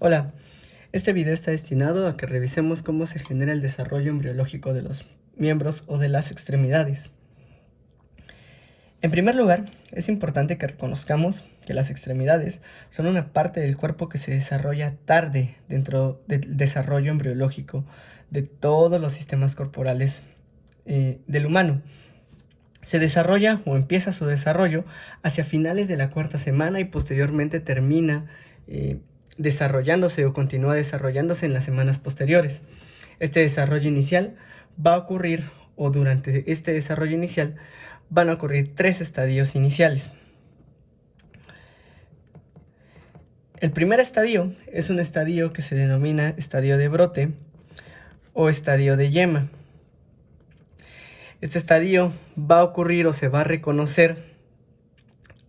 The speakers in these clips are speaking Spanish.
Hola, este video está destinado a que revisemos cómo se genera el desarrollo embriológico de los miembros o de las extremidades. En primer lugar, es importante que reconozcamos que las extremidades son una parte del cuerpo que se desarrolla tarde dentro del desarrollo embriológico de todos los sistemas corporales del humano. Se desarrolla o empieza su desarrollo hacia finales de la cuarta semana y posteriormente termina desarrollándose o continúa desarrollándose en las semanas posteriores. Este desarrollo inicial va a ocurrir, o durante este desarrollo inicial van a ocurrir 3 estadios iniciales. El primer estadio es un estadio que se denomina estadio de brote o estadio de yema. Este estadio va a ocurrir o se va a reconocer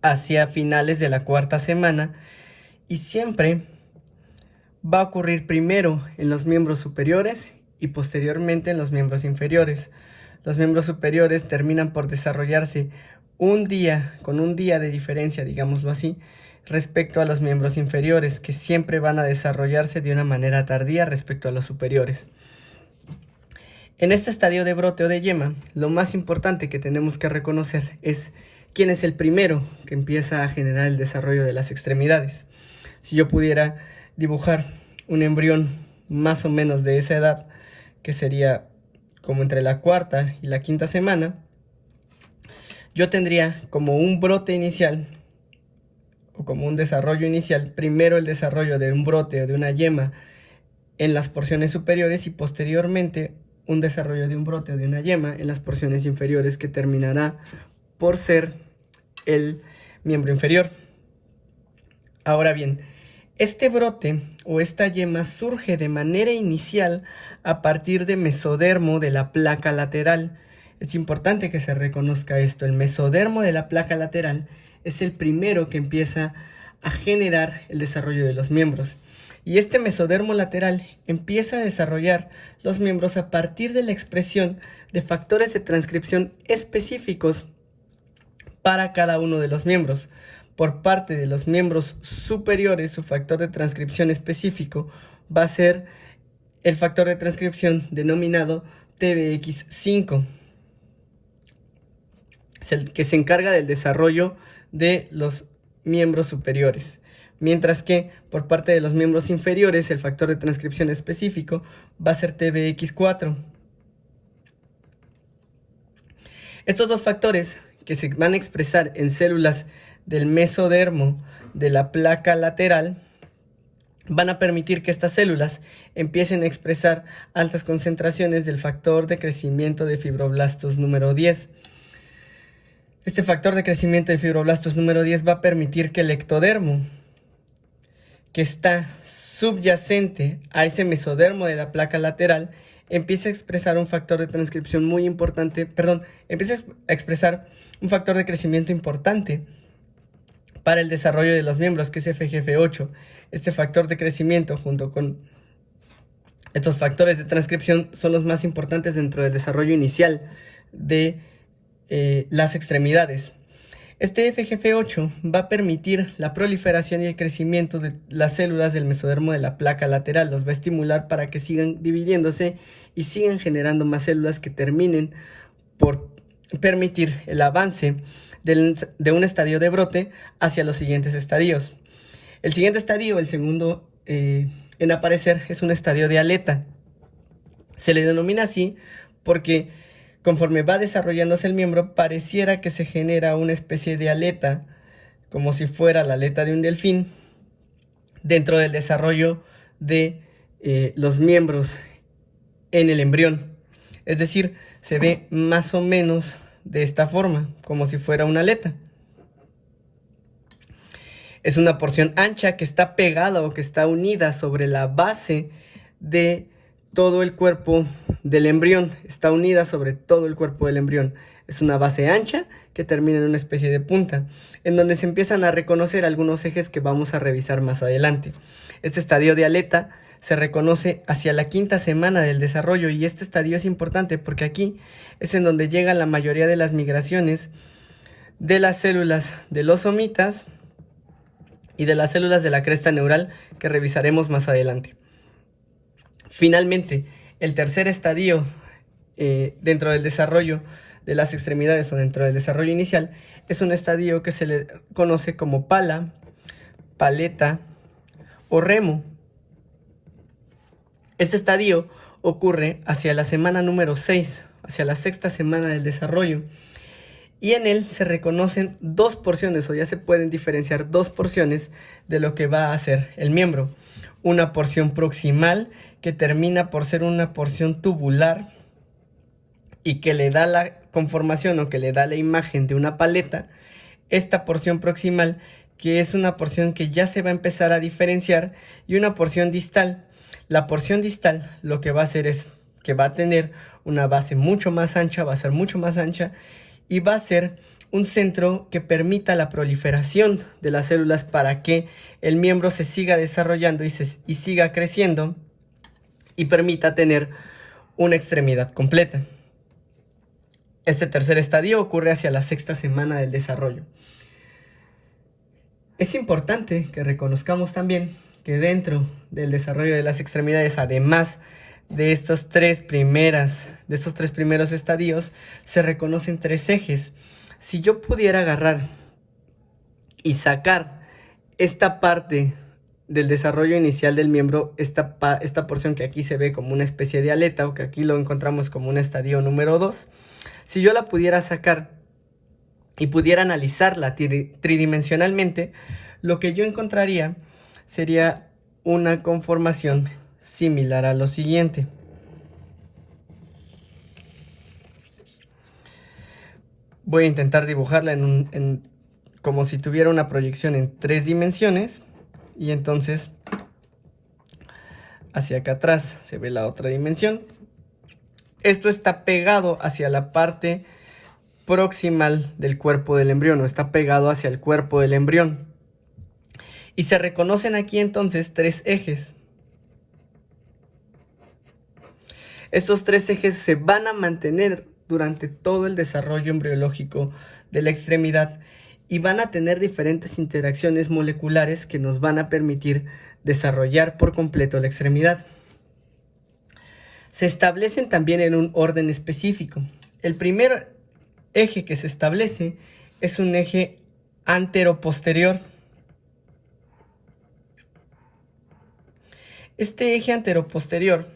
hacia finales de la cuarta semana y siempre va a ocurrir primero en los miembros superiores y posteriormente en los miembros inferiores. Los miembros superiores terminan por desarrollarse con un día de diferencia, digámoslo así, respecto a los miembros inferiores, que siempre van a desarrollarse de una manera tardía respecto a los superiores. En este estadio de brote o de yema, lo más importante que tenemos que reconocer es quién es el primero que empieza a generar el desarrollo de las extremidades. Si yo pudiera dibujar un embrión más o menos de esa edad, que sería como entre la cuarta y la quinta semana, yo tendría como un brote inicial o como un desarrollo inicial, primero el desarrollo de un brote o de una yema en las porciones superiores y posteriormente un desarrollo de un brote o de una yema en las porciones inferiores, que terminará por ser el miembro inferior. Ahora bien, este brote o esta yema surge de manera inicial a partir de mesodermo de la placa lateral. Es importante que se reconozca esto. El mesodermo de la placa lateral es el primero que empieza a generar el desarrollo de los miembros. Y este mesodermo lateral empieza a desarrollar los miembros a partir de la expresión de factores de transcripción específicos para cada uno de los miembros. Por parte de los miembros superiores, su factor de transcripción específico va a ser el factor de transcripción denominado TBX5. Es el que se encarga del desarrollo de los miembros superiores. Mientras que por parte de los miembros inferiores, el factor de transcripción específico va a ser TBX4. Estos dos factores, que se van a expresar en células del mesodermo de la placa lateral, van a permitir que estas células empiecen a expresar altas concentraciones del factor de crecimiento de fibroblastos número 10. Este factor de crecimiento de fibroblastos número 10 va a permitir que el ectodermo, que está subyacente a ese mesodermo de la placa lateral, empiece a expresar un factor de transcripción muy importante, empiece a expresar un factor de crecimiento importante para el desarrollo de los miembros, que es FGF8. Este factor de crecimiento, junto con estos factores de transcripción, son los más importantes dentro del desarrollo inicial de las extremidades. Este FGF8 va a permitir la proliferación y el crecimiento de las células del mesodermo de la placa lateral. Los va a estimular para que sigan dividiéndose y sigan generando más células, que terminen por permitir el avance de un estadio de brote hacia los siguientes estadios. El siguiente estadio, el segundo en aparecer, es un estadio de aleta. Se le denomina así porque conforme va desarrollándose el miembro, pareciera que se genera una especie de aleta, como si fuera la aleta de un delfín, dentro del desarrollo de los miembros en el embrión. Es decir, se ve más o menos de esta forma, como si fuera una aleta. Es una porción ancha que está pegada o que está unida sobre la base de todo el cuerpo del embrión. Está unida sobre todo el cuerpo del embrión. Es una base ancha que termina en una especie de punta, en donde se empiezan a reconocer algunos ejes que vamos a revisar más adelante. Este estadio de aleta se reconoce hacia la quinta semana del desarrollo, y este estadio es importante porque aquí es en donde llega la mayoría de las migraciones de las células de los somitas y de las células de la cresta neural que revisaremos más adelante. Finalmente, el tercer estadio dentro del desarrollo de las extremidades o dentro del desarrollo inicial es un estadio que se le conoce como pala, paleta o remo. Este estadio ocurre hacia la semana número 6, hacia la sexta semana del desarrollo, y en él se reconocen dos porciones, o ya se pueden diferenciar dos porciones de lo que va a ser el miembro. Una porción proximal que termina por ser una porción tubular y que le da la conformación o que le da la imagen de una paleta. Esta porción proximal, que es una porción que ya se va a empezar a diferenciar, y una porción distal. La porción distal lo que va a hacer es que va a tener una base mucho más ancha, va a ser mucho más ancha, y va a ser un centro que permita la proliferación de las células para que el miembro se siga desarrollando y siga creciendo y permita tener una extremidad completa. Este tercer estadio ocurre hacia la sexta semana del desarrollo. Es importante que reconozcamos también que dentro del desarrollo de las extremidades, además de estos tres primeros estadios, se reconocen tres ejes. Si yo pudiera agarrar y sacar esta parte del desarrollo inicial del miembro, esta porción que aquí se ve como una especie de aleta, o que aquí lo encontramos como un estadio número 2, si yo la pudiera sacar y pudiera analizarla tridimensionalmente, lo que yo encontraría sería una conformación similar a lo siguiente. Voy a intentar dibujarla como si tuviera una proyección en 3 dimensiones, y entonces hacia acá atrás se ve la otra dimensión. Esto está pegado hacia la parte proximal del cuerpo del embrión, o está pegado hacia el cuerpo del embrión. Y se reconocen aquí entonces tres ejes. Estos tres ejes se van a mantener durante todo el desarrollo embriológico de la extremidad y van a tener diferentes interacciones moleculares que nos van a permitir desarrollar por completo la extremidad. Se establecen también en un orden específico. El primer eje que se establece es un eje anteroposterior. Este eje anteroposterior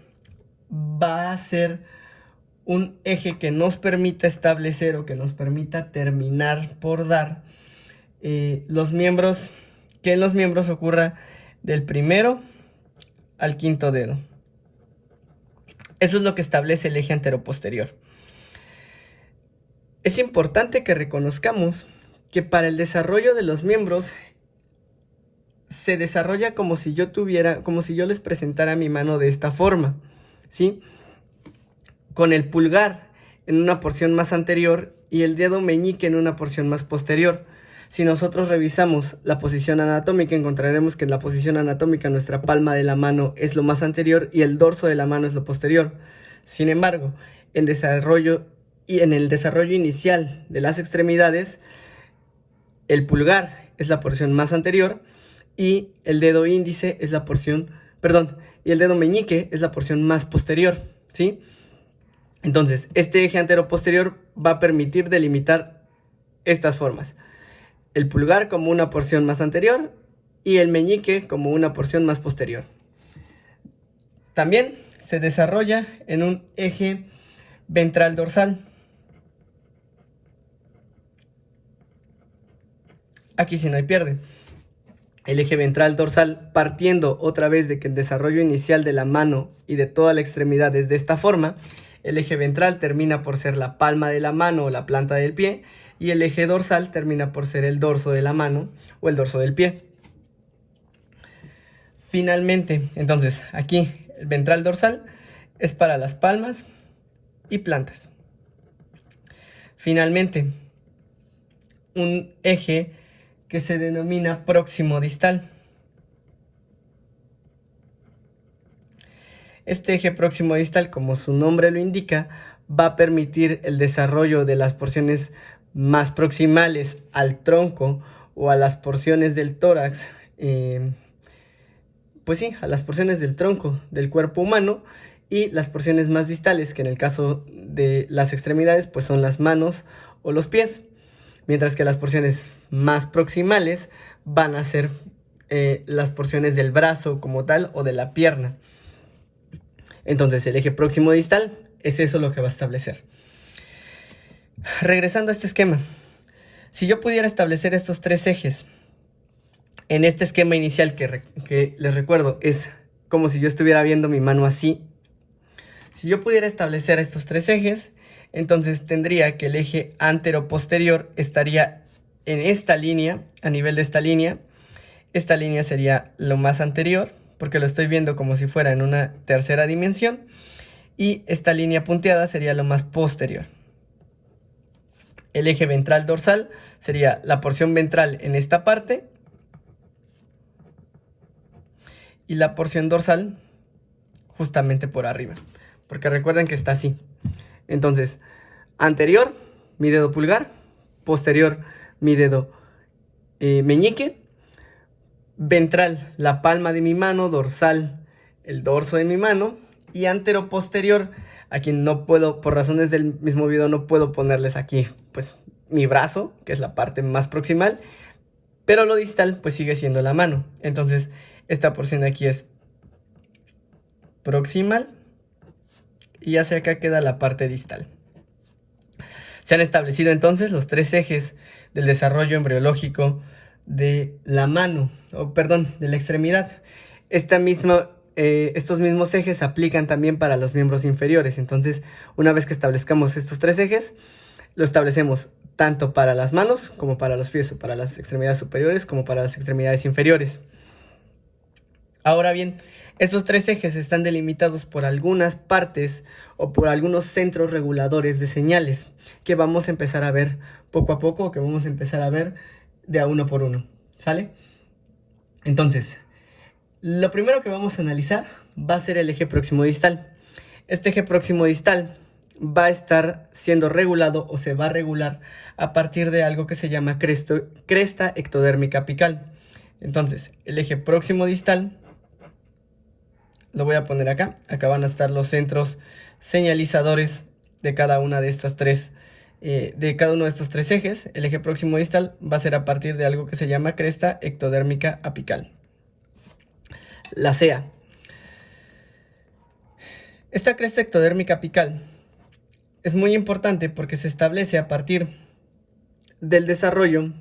va a ser un eje que nos permita establecer o que nos permita terminar por dar los miembros, que en los miembros ocurra del primero al quinto dedo. Eso es lo que establece el eje anteroposterior. Es importante que reconozcamos que para el desarrollo de los miembros se desarrolla como si yo les presentara mi mano de esta forma, ¿sí? Con el pulgar en una porción más anterior y el dedo meñique en una porción más posterior. Si nosotros revisamos la posición anatómica, encontraremos que en la posición anatómica nuestra palma de la mano es lo más anterior y el dorso de la mano es lo posterior. Sin embargo, en el desarrollo inicial de las extremidades, el pulgar es la porción más anterior y el dedo índice es la porción, y el dedo meñique es la porción más posterior, ¿sí? Entonces, este eje anteroposterior va a permitir delimitar estas formas. El pulgar como una porción más anterior y el meñique como una porción más posterior. También se desarrolla en un eje ventral dorsal. Aquí sí no hay pierde. El eje ventral dorsal, partiendo otra vez de que el desarrollo inicial de la mano y de toda la extremidad es de esta forma, el eje ventral termina por ser la palma de la mano o la planta del pie, y el eje dorsal termina por ser el dorso de la mano o el dorso del pie. Finalmente, entonces, aquí el ventral dorsal es para las palmas y plantas. Finalmente, un eje que se denomina próximo distal. Este eje próximo distal, como su nombre lo indica, va a permitir el desarrollo de las porciones más proximales al tronco o a las porciones del tórax pues sí, a las porciones del tronco del cuerpo humano, y las porciones más distales, que en el caso de las extremidades, pues son las manos o los pies, mientras que las porciones más proximales van a ser las porciones del brazo como tal o de la pierna. Entonces el eje próximo distal es eso lo que va a establecer. Regresando a este esquema, si yo pudiera establecer estos tres ejes en este esquema inicial que les recuerdo es como si yo estuviera viendo mi mano así. Si yo pudiera establecer estos tres ejes, entonces tendría que el eje antero-posterior estaría en esta línea, a nivel de esta línea. Esta línea sería lo más anterior, porque lo estoy viendo como si fuera en una tercera dimensión. Y esta línea punteada sería lo más posterior. El eje ventral dorsal sería la porción ventral en esta parte. Y la porción dorsal justamente por arriba. Porque recuerden que está así. Entonces, anterior, mi dedo pulgar. Posterior, mi dedo meñique. Ventral, la palma de mi mano. Dorsal, el dorso de mi mano. Y antero-posterior, aquí no puedo, por razones del mismo video, no puedo ponerles aquí, pues, mi brazo, que es la parte más proximal. Pero lo distal, pues, sigue siendo la mano. Entonces, esta porción de aquí es proximal. Y hacia acá queda la parte distal. Se han establecido entonces los tres ejes del desarrollo embriológico de la mano, de la extremidad. Estos mismos ejes se aplican también para los miembros inferiores. Entonces, una vez que establezcamos estos tres ejes, lo establecemos tanto para las manos como para los pies, para las extremidades superiores como para las extremidades inferiores. Ahora bien, estos tres ejes están delimitados por algunas partes o por algunos centros reguladores de señales que vamos a empezar a ver poco a poco, que vamos a empezar a ver de a uno por uno, ¿sale? Entonces, lo primero que vamos a analizar va a ser el eje próximo distal. Este eje próximo distal va a estar siendo regulado o se va a regular a partir de algo que se llama cresta ectodérmica apical. Entonces, el eje próximo distal lo voy a poner acá. Acá van a estar los centros señalizadores de cada una de estas tres, de cada uno de estos tres ejes. El eje próximo distal va a ser a partir de algo que se llama cresta ectodérmica apical. La CEA. Esta cresta ectodérmica apical es muy importante porque se establece a partir del desarrollo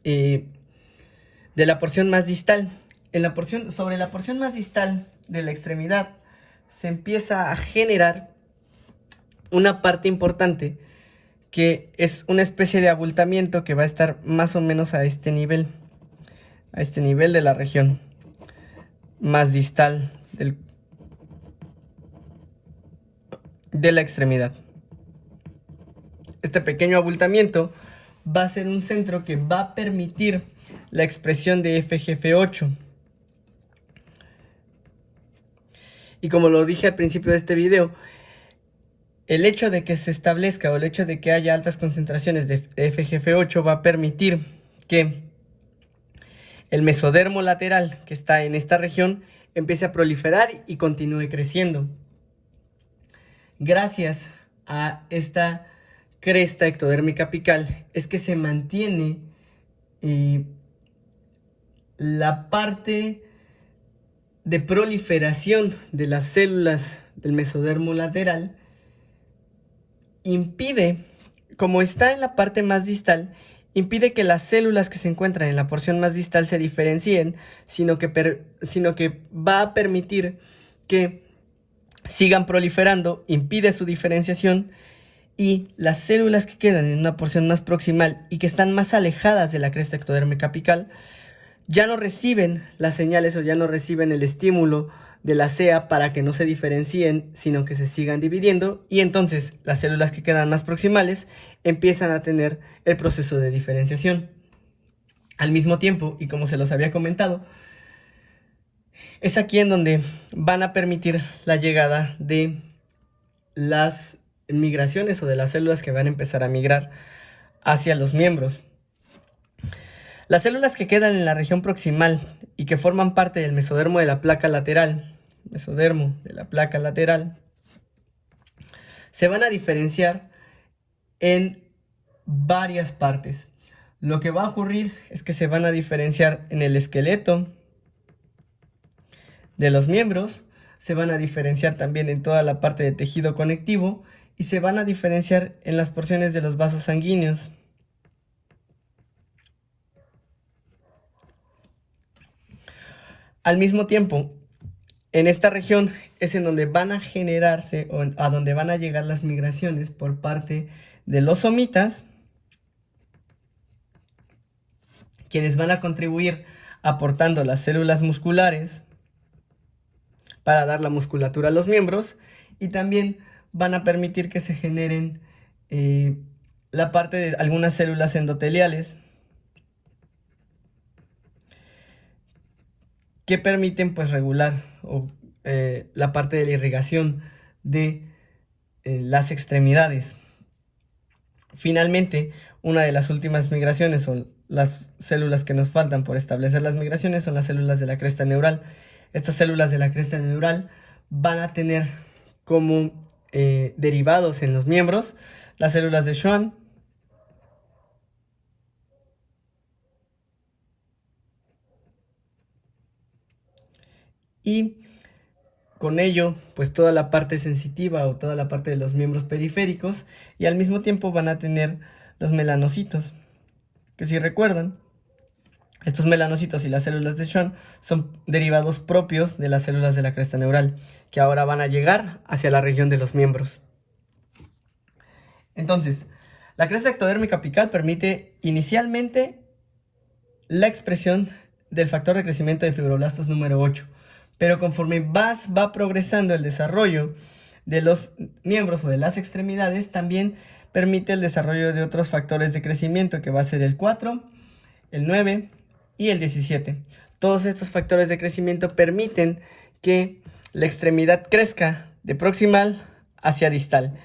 de la porción más distal. Sobre la porción más distal de la extremidad se empieza a generar una parte importante que es una especie de abultamiento que va a estar más o menos a este nivel de la región más distal de la extremidad. Este pequeño abultamiento va a ser un centro que va a permitir la expresión de FGF8. Y como lo dije al principio de este video, el hecho de que se establezca o el hecho de que haya altas concentraciones de FGF8 va a permitir que el mesodermo lateral que está en esta región empiece a proliferar y continúe creciendo. Gracias a esta cresta ectodérmica apical es que se mantiene la parte de proliferación de las células del mesodermo lateral. Impide, como está en la parte más distal, impide que las células que se encuentran en la porción más distal se diferencien, sino que va a permitir que sigan proliferando, impide su diferenciación, y las células que quedan en una porción más proximal y que están más alejadas de la cresta ectodérmica apical ya no reciben las señales o ya no reciben el estímulo de la CEA para que no se diferencien, sino que se sigan dividiendo, y entonces las células que quedan más proximales empiezan a tener el proceso de diferenciación. Al mismo tiempo, y como se los había comentado, es aquí en donde van a permitir la llegada de las migraciones o de las células que van a empezar a migrar hacia los miembros. Las células que quedan en la región proximal y que forman parte del mesodermo de la placa lateral, se van a diferenciar en varias partes. Lo que va a ocurrir es que se van a diferenciar en el esqueleto de los miembros, se van a diferenciar también en toda la parte de tejido conectivo y se van a diferenciar en las porciones de los vasos sanguíneos. Al mismo tiempo, en esta región es en donde van a generarse o a donde van a llegar las migraciones por parte de los somitas, quienes van a contribuir aportando las células musculares para dar la musculatura a los miembros, y también van a permitir que se generen la parte de algunas células endoteliales que permiten pues regular la parte de la irrigación de las extremidades. Finalmente, una de las últimas migraciones o las células que nos faltan por establecer las migraciones son las células de la cresta neural. Estas células de la cresta neural van a tener como derivados en los miembros las células de Schwann, y con ello pues toda la parte sensitiva o toda la parte de los miembros periféricos, y al mismo tiempo van a tener los melanocitos, que si recuerdan, estos melanocitos y las células de Schwann son derivados propios de las células de la cresta neural, que ahora van a llegar hacia la región de los miembros. Entonces, la cresta ectodérmica apical permite inicialmente la expresión del factor de crecimiento de fibroblastos número 8, pero conforme va progresando el desarrollo de los miembros o de las extremidades, también permite el desarrollo de otros factores de crecimiento, que va a ser el 4, el 9 y el 17. Todos estos factores de crecimiento permiten que la extremidad crezca de proximal hacia distal.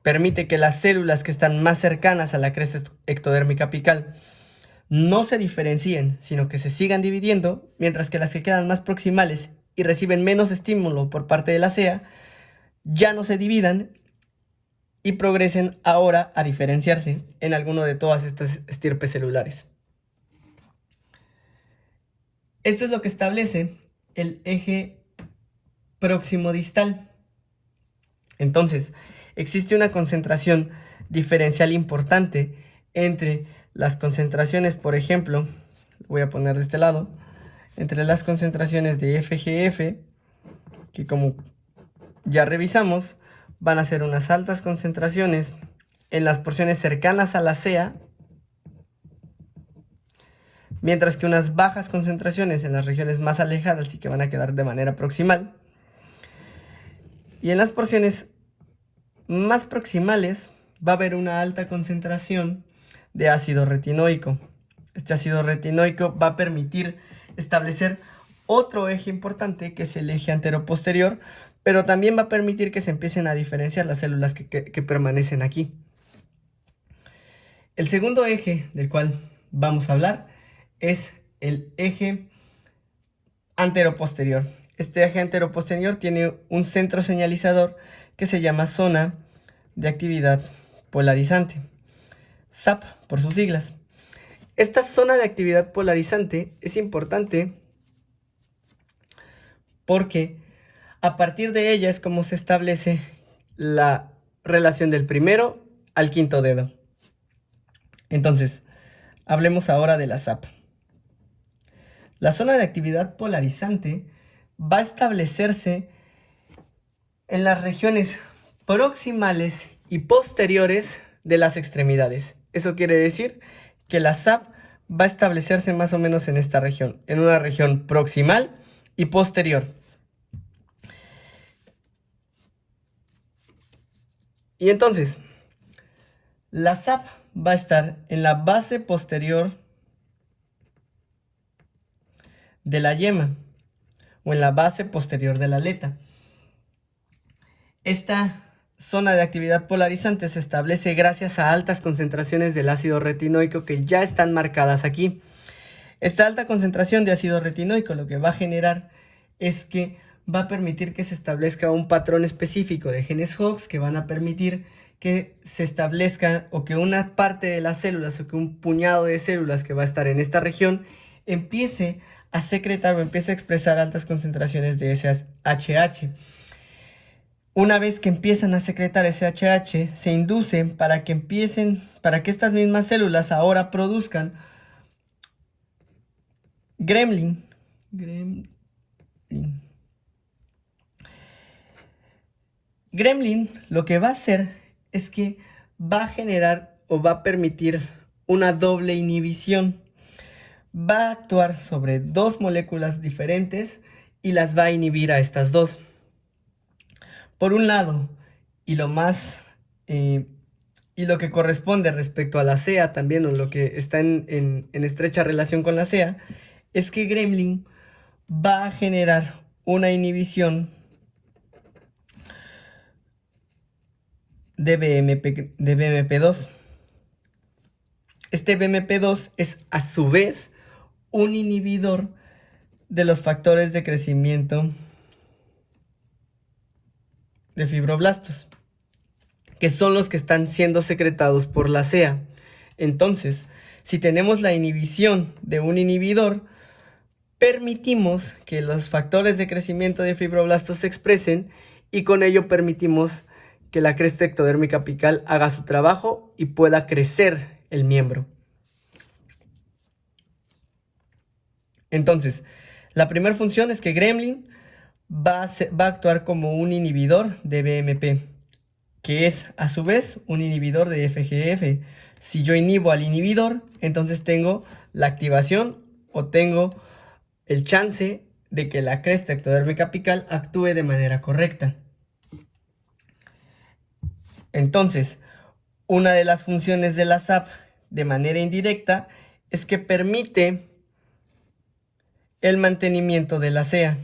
Permite que las células que están más cercanas a la cresta ectodérmica apical no se diferencien, sino que se sigan dividiendo, mientras que las que quedan más proximales y reciben menos estímulo por parte de la CEA ya no se dividan y progresen ahora a diferenciarse en alguno de todas estas estirpes celulares. Esto es lo que establece el eje próximo distal. Entonces, existe una concentración diferencial importante entre las concentraciones, por ejemplo, voy a poner de este lado, entre las concentraciones de FGF, que como ya revisamos, van a ser unas altas concentraciones en las porciones cercanas a la CEA, mientras que unas bajas concentraciones en las regiones más alejadas y que van a quedar de manera proximal. Y en las porciones más proximales va a haber una alta concentración de ácido retinoico. Este ácido retinoico va a permitir establecer otro eje importante, que es el eje anteroposterior, pero también va a permitir que se empiecen a diferenciar las células que permanecen aquí. El segundo eje del cual vamos a hablar es el eje anteroposterior. Este eje anteroposterior tiene un centro señalizador que se llama zona de actividad polarizante, ZAP por sus siglas. Esta zona de actividad polarizante es importante porque a partir de ella es como se establece la relación del primero al quinto dedo. Entonces, hablemos ahora de la ZAP. La zona de actividad polarizante va a establecerse en las regiones proximales y posteriores de las extremidades. Eso quiere decir que la ZAP va a establecerse más o menos en esta región, en una región proximal y posterior. Y entonces, la ZAP va a estar en la base posterior de la yema o en la base posterior de la aleta. Esta zona de actividad polarizante se establece gracias a altas concentraciones del ácido retinoico que ya están marcadas aquí. Esta alta concentración de ácido retinoico lo que va a generar es que va a permitir que se establezca un patrón específico de genes Hox que van a permitir que se establezca o que una parte de las células o que un puñado de células que va a estar en esta región empiece a secretar o empiece a expresar altas concentraciones de SHH. Una vez que empiezan a secretar SHH, se inducen para que estas mismas células ahora produzcan gremlin. Gremlin lo que va a hacer es que va a generar o va a permitir una doble inhibición. Va a actuar sobre dos moléculas diferentes y las va a inhibir a estas dos. Por un lado, y lo que corresponde respecto a la CEA también, o lo que está en estrecha relación con la CEA, es que Gremlin va a generar una inhibición de BMP2. Este BMP2 es a su vez un inhibidor de los factores de crecimiento de fibroblastos, que son los que están siendo secretados por la CEA. Entonces, si tenemos la inhibición de un inhibidor, permitimos que los factores de crecimiento de fibroblastos se expresen y con ello permitimos que la cresta ectodérmica apical haga su trabajo y pueda crecer el miembro. Entonces, la primera función es que Gremlin va a actuar como un inhibidor de BMP, que es a su vez un inhibidor de FGF. Si yo inhibo al inhibidor, entonces tengo la activación o tengo el chance de que la cresta ectodérmica apical actúe de manera correcta. Entonces, una de las funciones de la SAP de manera indirecta es que permite el mantenimiento de la CEA.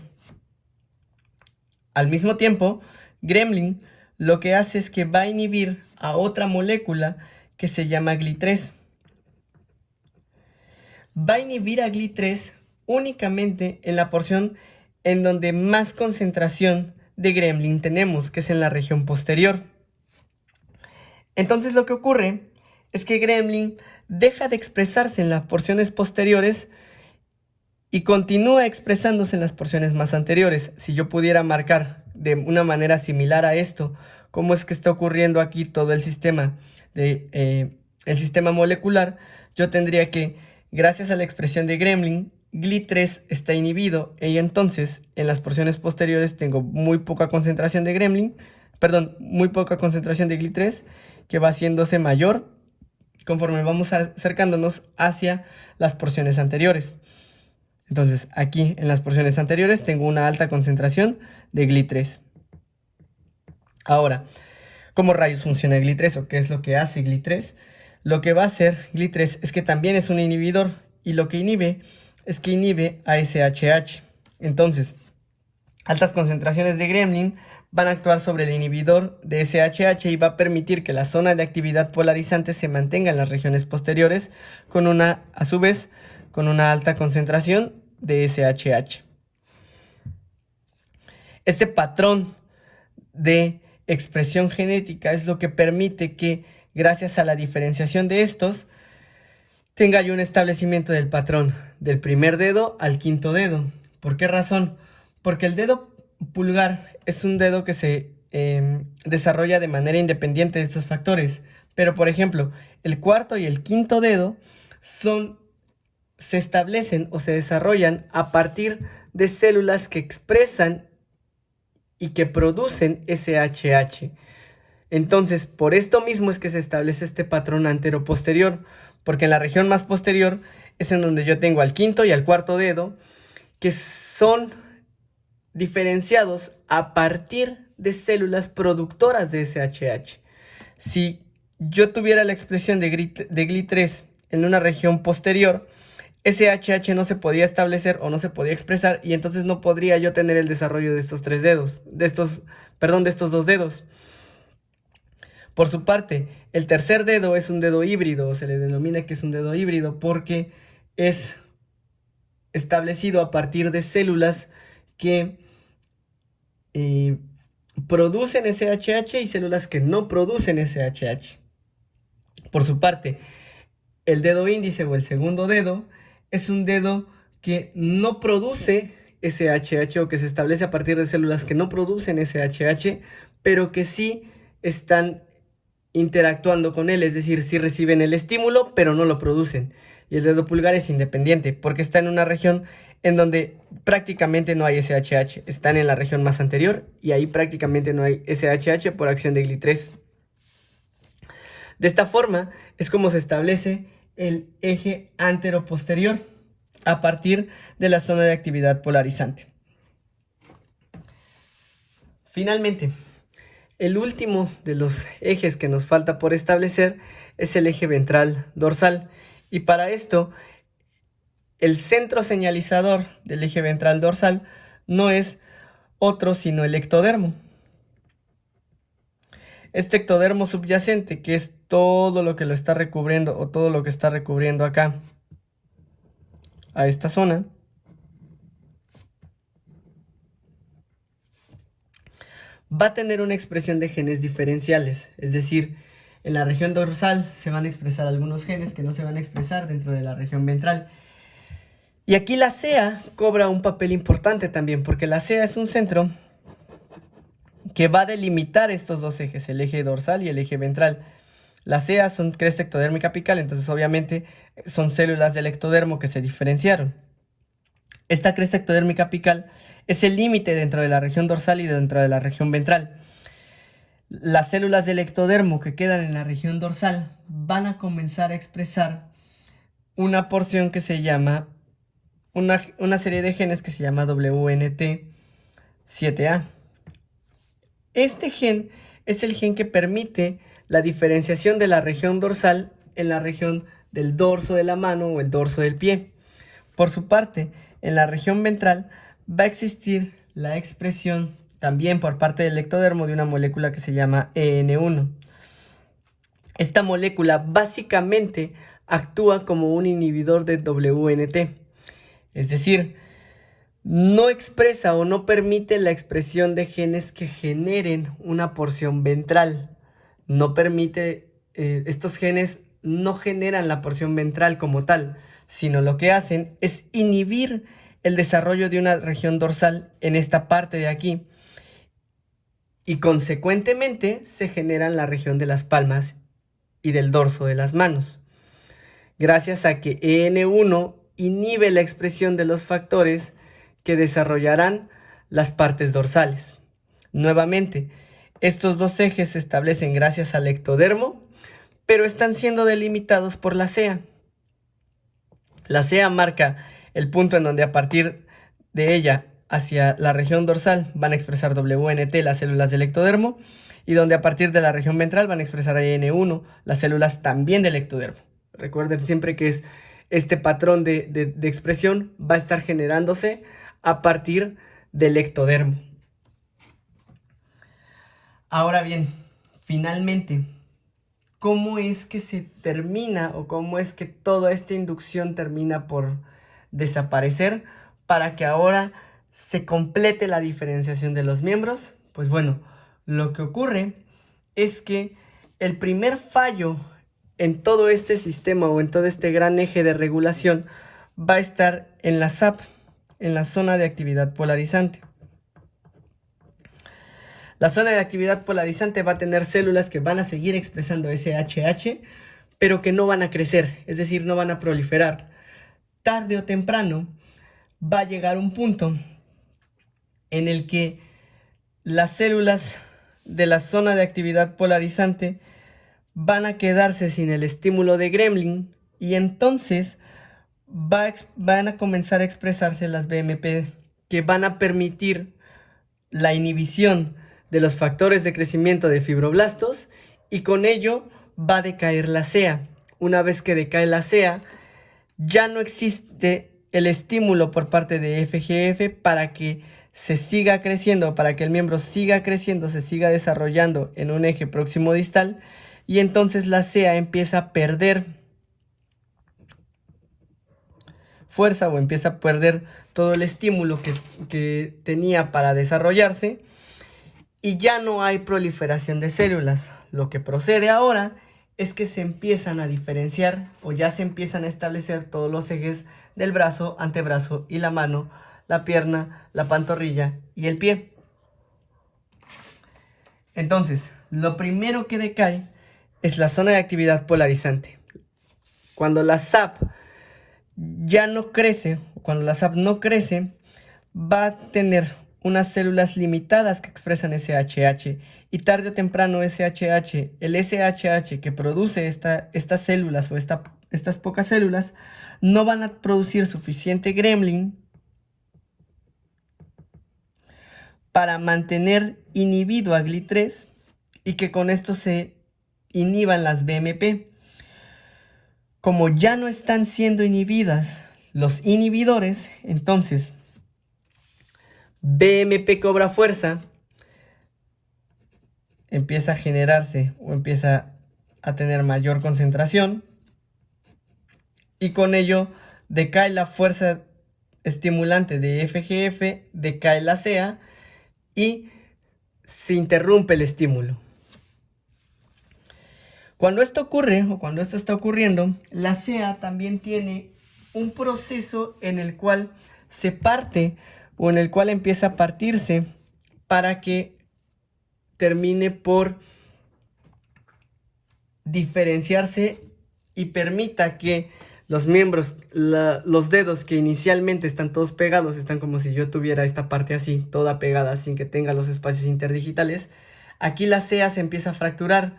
Al mismo tiempo, Gremlin lo que hace es que va a inhibir a otra molécula que se llama GLI3. Va a inhibir a GLI3 únicamente en la porción en donde más concentración de Gremlin tenemos, que es en la región posterior. Entonces lo que ocurre es que Gremlin deja de expresarse en las porciones posteriores y continúa expresándose en las porciones más anteriores. Si yo pudiera marcar de una manera similar a esto cómo es que está ocurriendo aquí todo el sistema molecular, yo tendría que, gracias a la expresión de Gremlin, GLI3 está inhibido y entonces en las porciones posteriores tengo muy poca concentración de GLI3 que va haciéndose mayor conforme vamos acercándonos hacia las porciones anteriores. Entonces aquí en las porciones anteriores tengo una alta concentración de GLI3. Ahora, ¿cómo rayos funciona GLI3 o qué es lo que hace GLI3? Lo que va a hacer GLI3 es que también es un inhibidor y lo que inhibe es que inhibe a SHH. Entonces, altas concentraciones de Gremlin van a actuar sobre el inhibidor de SHH y va a permitir que la zona de actividad polarizante se mantenga en las regiones posteriores a su vez, con una alta concentración de SHH. Este patrón de expresión genética es lo que permite que, gracias a la diferenciación de estos, tenga yo un establecimiento del patrón del primer dedo al quinto dedo. ¿Por qué razón? Porque el dedo pulgar es un dedo que se desarrolla de manera independiente de estos factores. Pero, por ejemplo, el cuarto y el quinto dedo se establecen o se desarrollan a partir de células que expresan y que producen SHH. Entonces, por esto mismo es que se establece este patrón antero-posterior, porque en la región más posterior es en donde yo tengo al quinto y al cuarto dedo, que son diferenciados a partir de células productoras de SHH. Si yo tuviera la expresión de GLI3 en una región posterior, SHH no se podía establecer o no se podía expresar y entonces no podría yo tener el desarrollo de estos dos dedos. Por su parte, el tercer dedo es un dedo híbrido, se le denomina que es un dedo híbrido porque es establecido a partir de células que producen SHH y células que no producen SHH. Por su parte, el dedo índice o el segundo dedo es un dedo que no produce SHH o que se establece a partir de células que no producen SHH, pero que sí están interactuando con él, es decir, sí reciben el estímulo, pero no lo producen. Y el dedo pulgar es independiente, porque está en una región en donde prácticamente no hay SHH. Están en la región más anterior y ahí prácticamente no hay SHH por acción de GLI3. De esta forma es como se establece el eje antero-posterior a partir de la zona de actividad polarizante. Finalmente, el último de los ejes que nos falta por establecer es el eje ventral dorsal. Y para esto, el centro señalizador del eje ventral dorsal no es otro sino el ectodermo. Este ectodermo subyacente, que es todo lo que lo está recubriendo o todo lo que está recubriendo acá a esta zona, va a tener una expresión de genes diferenciales, es decir, en la región dorsal se van a expresar algunos genes que no se van a expresar dentro de la región ventral. Y aquí la CEA cobra un papel importante también, porque la CEA es un centro que va a delimitar estos dos ejes, el eje dorsal y el eje ventral. Las CEA son cresta ectodérmica apical, entonces obviamente son células del ectodermo que se diferenciaron. Esta cresta ectodérmica apical es el límite dentro de la región dorsal y dentro de la región ventral. Las células del ectodermo que quedan en la región dorsal van a comenzar a expresar una porción que se llama, una serie de genes que se llama WNT7A. Este gen es el gen que permite la diferenciación de la región dorsal en la región del dorso de la mano o el dorso del pie. Por su parte, en la región ventral va a existir la expresión también por parte del ectodermo de una molécula que se llama EN1. Esta molécula básicamente actúa como un inhibidor de WNT, es decir, no expresa o no permite la expresión de genes que generen una porción ventral. No permite, estos genes no generan la porción ventral como tal, sino lo que hacen es inhibir el desarrollo de una región dorsal en esta parte de aquí. Y consecuentemente se generan la región de las palmas y del dorso de las manos. Gracias a que EN1 inhibe la expresión de los factores que desarrollarán las partes dorsales. Nuevamente, estos dos ejes se establecen gracias al ectodermo, pero están siendo delimitados por la CEA. La CEA marca el punto en donde a partir de ella hacia la región dorsal van a expresar WNT las células del ectodermo y donde a partir de la región ventral van a expresar EN1 las células también del ectodermo. Recuerden siempre que es este patrón de expresión va a estar generándose a partir del ectodermo. Ahora bien, finalmente, ¿cómo es que se termina o cómo es que toda esta inducción termina por desaparecer para que ahora se complete la diferenciación de los miembros? Pues bueno, lo que ocurre es que el primer fallo en todo este sistema o en todo este gran eje de regulación va a estar en la SAP, en la zona de actividad polarizante. La zona de actividad polarizante va a tener células que van a seguir expresando SHH, pero que no van a crecer, es decir, no van a proliferar. Tarde o temprano va a llegar un punto en el que las células de la zona de actividad polarizante van a quedarse sin el estímulo de Gremlin y entonces van a comenzar a expresarse las BMP que van a permitir la inhibición de los factores de crecimiento de fibroblastos y con ello va a decaer la CEA. Una vez que decae la CEA, ya no existe el estímulo por parte de FGF para que se siga creciendo, para que el miembro siga creciendo, se siga desarrollando en un eje próximo distal, y entonces la CEA empieza a perder fuerza o empieza a perder todo el estímulo que tenía para desarrollarse, y ya no hay proliferación de células. Lo que procede ahora es que se empiezan a diferenciar o ya se empiezan a establecer todos los ejes del brazo, antebrazo y la mano, la pierna, la pantorrilla y el pie. Entonces, lo primero que decae es la zona de actividad polarizante. Cuando la SAP ya no crece, cuando la SAP no crece, va a tener unas células limitadas que expresan SHH, y tarde o temprano el SHH que produce estas células o estas pocas células no van a producir suficiente gremlin para mantener inhibido a GLI3 y que con esto se inhiban las BMP. Como ya no están siendo inhibidas los inhibidores, entonces BMP cobra fuerza, empieza a generarse o empieza a tener mayor concentración, y con ello decae la fuerza estimulante de FGF, decae la CEA y se interrumpe el estímulo. Cuando esto ocurre o cuando esto está ocurriendo, la CEA también tiene un proceso en el cual se parte o en el cual empieza a partirse para que termine por diferenciarse y permita que los miembros, los dedos que inicialmente están todos pegados, están como si yo tuviera esta parte así, toda pegada sin que tenga los espacios interdigitales. Aquí la CEA se empieza a fracturar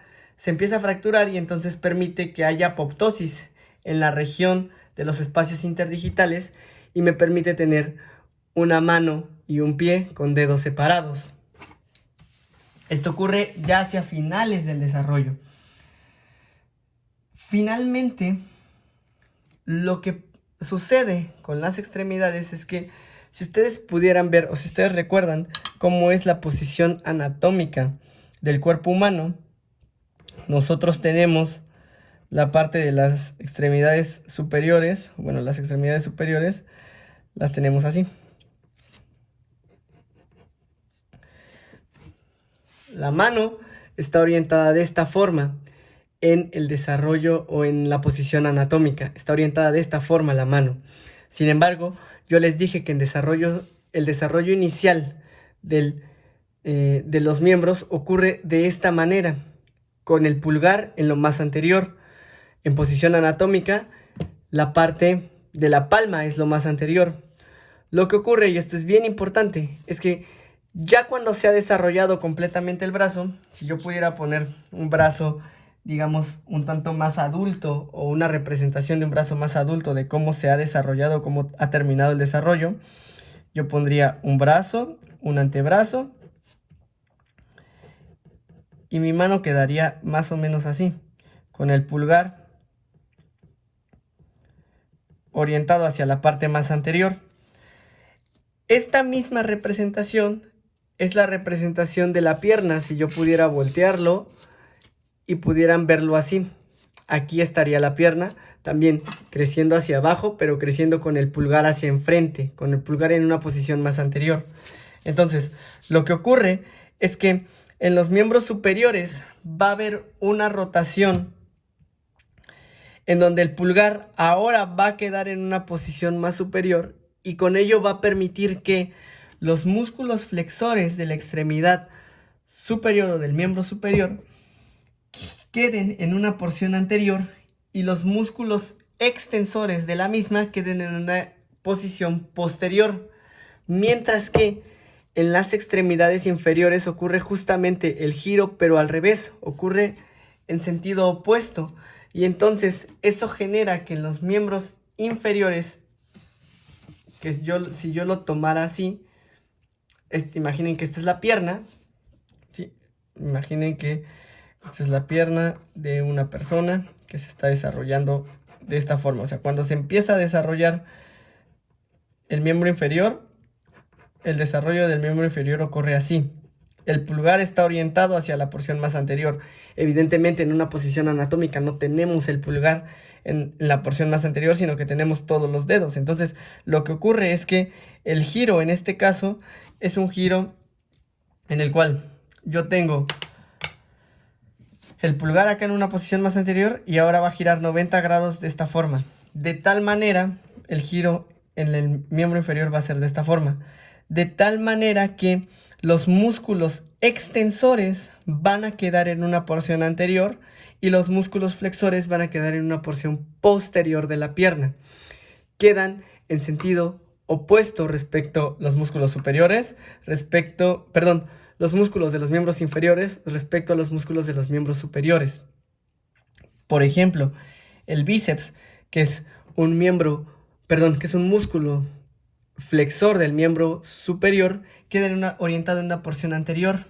y entonces permite que haya apoptosis en la región de los espacios interdigitales y me permite tener una mano y un pie con dedos separados. Esto ocurre ya hacia finales del desarrollo. Finalmente, lo que sucede con las extremidades es que si ustedes pudieran ver o si ustedes recuerdan cómo es la posición anatómica del cuerpo humano, nosotros tenemos la parte de las extremidades superiores. Bueno, las extremidades superiores las tenemos así. La mano está orientada de esta forma en el desarrollo o en la posición anatómica. Está orientada de esta forma la mano. Sin embargo, yo les dije que el desarrollo inicial de los miembros ocurre de esta manera, con el pulgar en lo más anterior. En posición anatómica, la parte de la palma es lo más anterior. Lo que ocurre, y esto es bien importante, es que ya cuando se ha desarrollado completamente el brazo, si yo pudiera poner un brazo, digamos, un tanto más adulto, o una representación de un brazo más adulto de cómo se ha desarrollado, cómo ha terminado el desarrollo, yo pondría un brazo, un antebrazo, y mi mano quedaría más o menos así, con el pulgar orientado hacia la parte más anterior. Esta misma representación es la representación de la pierna. Si yo pudiera voltearlo y pudieran verlo así, aquí estaría la pierna, también creciendo hacia abajo, pero creciendo con el pulgar hacia enfrente, con el pulgar en una posición más anterior. Entonces, lo que ocurre es que en los miembros superiores va a haber una rotación en donde el pulgar ahora va a quedar en una posición más superior, y con ello va a permitir que los músculos flexores de la extremidad superior o del miembro superior queden en una porción anterior y los músculos extensores de la misma queden en una posición posterior, mientras que en las extremidades inferiores ocurre justamente el giro, pero al revés, ocurre en sentido opuesto, y entonces eso genera que en los miembros inferiores, si yo lo tomara así, imaginen que esta es la pierna, ¿sí? Imaginen que esta es la pierna de una persona que se está desarrollando de esta forma. O sea, cuando se empieza a desarrollar el miembro inferior, el desarrollo del miembro inferior ocurre así. El pulgar está orientado hacia la porción más anterior. Evidentemente, en una posición anatómica no tenemos el pulgar en la porción más anterior, sino que tenemos todos los dedos. Entonces, lo que ocurre es que el giro, en este caso, es un giro en el cual yo tengo el pulgar acá en una posición más anterior y ahora va a girar 90 grados de esta forma. De tal manera, el giro en el miembro inferior va a ser de esta forma. De tal manera que los músculos extensores van a quedar en una porción anterior y los músculos flexores van a quedar en una porción posterior de la pierna. Quedan en sentido opuesto respecto a los músculos superiores, los músculos de los miembros inferiores respecto a los músculos de los miembros superiores. Por ejemplo, el bíceps, que es un músculo flexor del miembro superior, queda orientado en una porción anterior,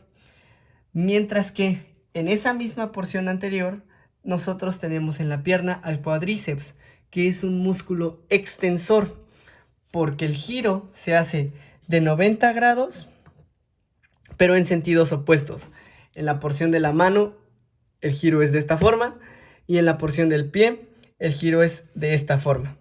mientras que en esa misma porción anterior nosotros tenemos en la pierna al cuádriceps, que es un músculo extensor, porque el giro se hace de 90 grados, pero en sentidos opuestos. En la porción de la mano, el giro es de esta forma, y en la porción del pie, el giro es de esta forma.